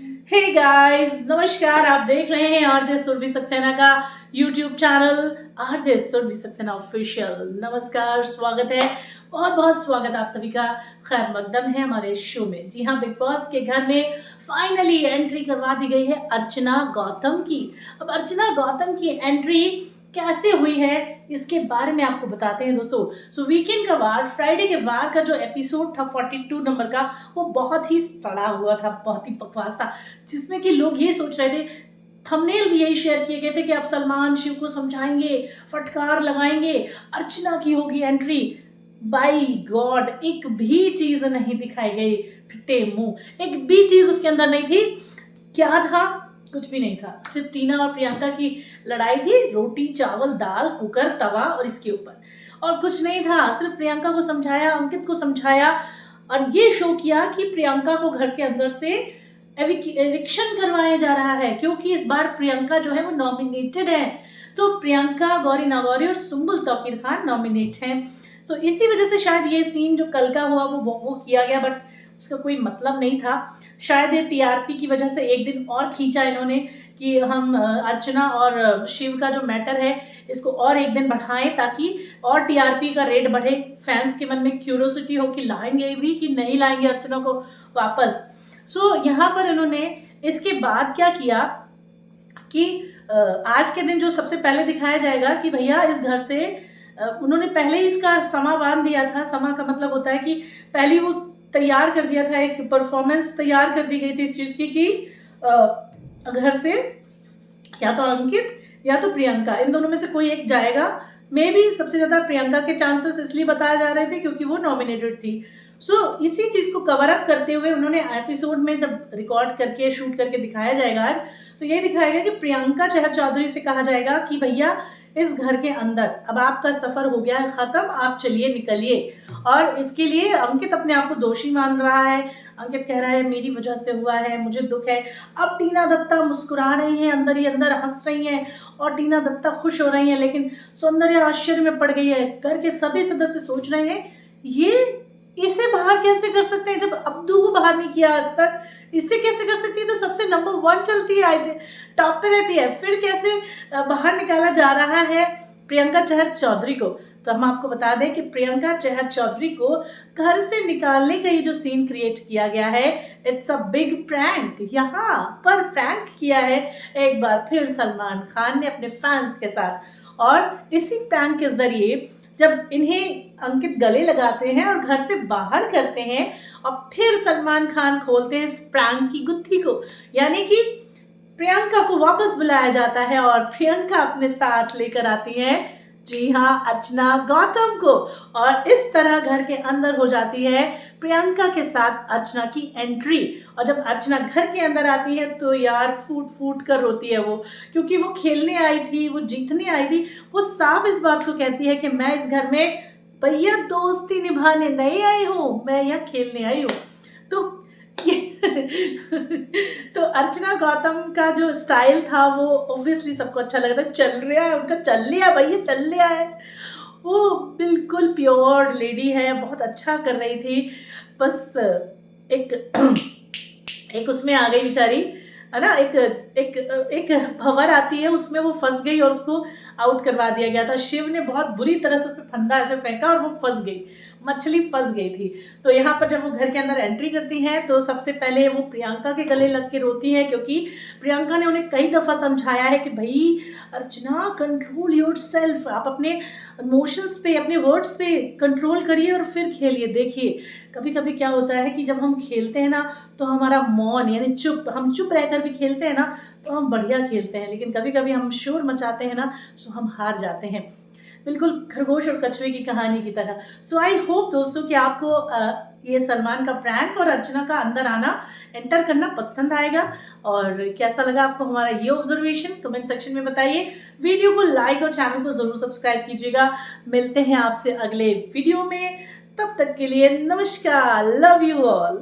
Hey guys, नमस्कार। आप देख रहे हैं आरजे सुरभि सक्सेना का YouTube channel RJ Surabhi Saksena official. नमस्कार, स्वागत है, बहुत बहुत स्वागत आप सभी का। खैर मकदम है हमारे शो में। जी हाँ, बिग बॉस के घर में फाइनली एंट्री करवा दी गई है अर्चना गौतम की। अब अर्चना गौतम की एंट्री कैसे हुई है इसके बारे में आपको बताते हैं दोस्तों। सो वीकेंड का वार, फ्राइडे के वार का जो एपिसोड था 42 नंबर का, वो बहुत ही सड़ा हुआ था, बहुत ही बकवास था, जिसमें कि लोग ये सोच रहे थे, थंबनेल भी यही शेयर किए गए थे कि अब सलमान शिव को समझाएंगे, फटकार लगाएंगे, अर्चना की होगी एंट्री। बाई गॉड, एक भी चीज नहीं दिखाई गई। फिट्टे मुंह, एक भी चीज उसके अंदर नहीं थी। क्या था? कुछ भी नहीं था। सिर्फ टीना और प्रियंका की लड़ाई थी, रोटी चावल दाल कुकर तवा और इसके ऊपर, और कुछ नहीं था। सिर्फ प्रियंका को समझाया, अंकित को समझाया, और ये शो किया कि प्रियंका को घर के अंदर से एविक्शन करवाया जा रहा है, क्योंकि इस बार प्रियंका जो है वो नॉमिनेटेड है। तो प्रियंका, गौरी नागौरी और सुम्बुल तौकीर खान नॉमिनेट हैं। तो इसी वजह से शायद ये सीन जो कल का हुआ वो किया गया, बट उसका कोई मतलब नहीं था। शायद ये टीआरपी की वजह से एक दिन और खींचा इन्होंने कि हम अर्चना और शिव का जो मैटर है इसको और एक दिन बढ़ाएं, ताकि और टीआरपी का रेट बढ़े, फैंस के मन में क्यूरियोसिटी हो कि लाएंगे भी कि नहीं लाएंगे अर्चना को वापस। यहाँ पर इन्होंने इसके बाद क्या किया कि आज के दिन जो सबसे पहले दिखाया जाएगा कि भैया इस घर से उन्होंने पहले ही इसका समा बांध दिया था। समा का मतलब होता है कि पहले वो तैयार कर दिया था, एक परफॉर्मेंस तैयार कर दी गई थी इस चीज की कि घर से या तो अंकित या तो प्रियंका, इन दोनों में से कोई एक जाएगा। मे भी सबसे ज्यादा प्रियंका के चांसेस इसलिए बताए जा रहे थे क्योंकि वो नॉमिनेटेड थी। इसी चीज को कवर अप करते हुए उन्होंने एपिसोड में जब रिकॉर्ड करके शूट करके दिखाया जाएगा आज, तो ये दिखाएगा कि प्रियंका चहर चौधरी से कहा जाएगा कि भैया इस घर के अंदर अब आपका सफर हो गया है खत्म, आप चलिए निकलिए। और इसके लिए अंकित अपने आप को दोषी मान रहा है। अंकित कह रहा है मेरी वजह से हुआ है, मुझे दुख है। अब टीना दत्ता मुस्कुरा रही है, अंदर ही अंदर हंस रही है और टीना दत्ता खुश हो रही है, लेकिन सौंदर्य आश्चर्य में पड़ गई है। घर के सभी सदस्य सोच रहे हैं ये इसे बाहर कैसे कर सकते हैं, जब अब्दू को बाहर नहीं किया आज तक, इसे कैसे कर सकती है? तो सबसे नंबर 1 चलती है, टॉप पे रहती है, फिर कैसे बाहर निकाला जा रहा है प्रियंका चहर चौधरी को? तो हम आपको बता दें कि प्रियंका चहर चौधरी को घर से निकालने का ये जो सीन क्रिएट किया गया है, इट्स अ बिग प्रैंक। यहाँ पर प्रैंक किया है एक बार फिर सलमान खान ने अपने फैंस के साथ, और इसी प्रैंक के जरिए जब इन्हें अंकित गले लगाते हैं और घर से बाहर करते हैं, और फिर सलमान खान खोलते हैं इस प्रैंक की गुत्थी को, यानी कि प्रियंका को वापस बुलाया जाता है और प्रियंका अपने साथ लेकर आती है, जी हाँ, अर्चना गौतम को। और इस तरह घर के अंदर हो जाती है प्रियंका के साथ अर्चना की एंट्री। और जब अर्चना घर के अंदर आती है तो यार फूट फूट कर रोती है वो, क्योंकि वो खेलने आई थी, वो जीतने आई थी। वो साफ इस बात को कहती है कि मैं इस घर में भैया दोस्ती निभाने नहीं आई हूँ, मैं यहाँ खेलने आई हूँ। तो तो अर्चना गौतम का जो स्टाइल था वो ऑब्वियसली सबको अच्छा लगा था। चल रहा है उनका, चल लिया भैया, चल लिया है। वो बिल्कुल प्योर लेडी है, बहुत अच्छा कर रही थी। बस एक एक उसमें आ गई बेचारी, है ना, एक एक एक भंवर आती है, उसमें वो फंस गई और उसको आउट करवा दिया गया था। शिव ने बहुत बुरी तरह से उस पर फंदा ऐसे फेंका और वो फंस गई, मछली फंस गई थी। तो यहाँ पर जब वो घर के अंदर एंट्री करती हैं तो सबसे पहले वो प्रियंका के गले लग के रोती है, क्योंकि प्रियंका ने उन्हें कई दफ़ा समझाया है कि भाई अर्चना, कंट्रोल योर सेल्फ, आप अपने इमोशंस पे, अपने वर्ड्स पे कंट्रोल करिए और फिर खेलिए। देखिए कभी कभी क्या होता है कि जब हम खेलते हैं ना तो हमारा मौन, यानी चुप, हम चुप रहकर भी खेलते हैं ना तो हम बढ़िया खेलते हैं, लेकिन कभी कभी हम शोर मचाते हैं ना तो हम हार जाते हैं, बिल्कुल खरगोश और कछुए की कहानी की तरह। आई होप दोस्तों कि आपको ये सलमान का प्रैंक और अर्चना का अंदर आना, एंटर करना पसंद आएगा। और कैसा लगा आपको हमारा ये ऑब्जर्वेशन, कमेंट सेक्शन में बताइए। वीडियो को लाइक और चैनल को जरूर सब्सक्राइब कीजिएगा। मिलते हैं आपसे अगले वीडियो में, तब तक के लिए नमस्कार, लव यू ऑल।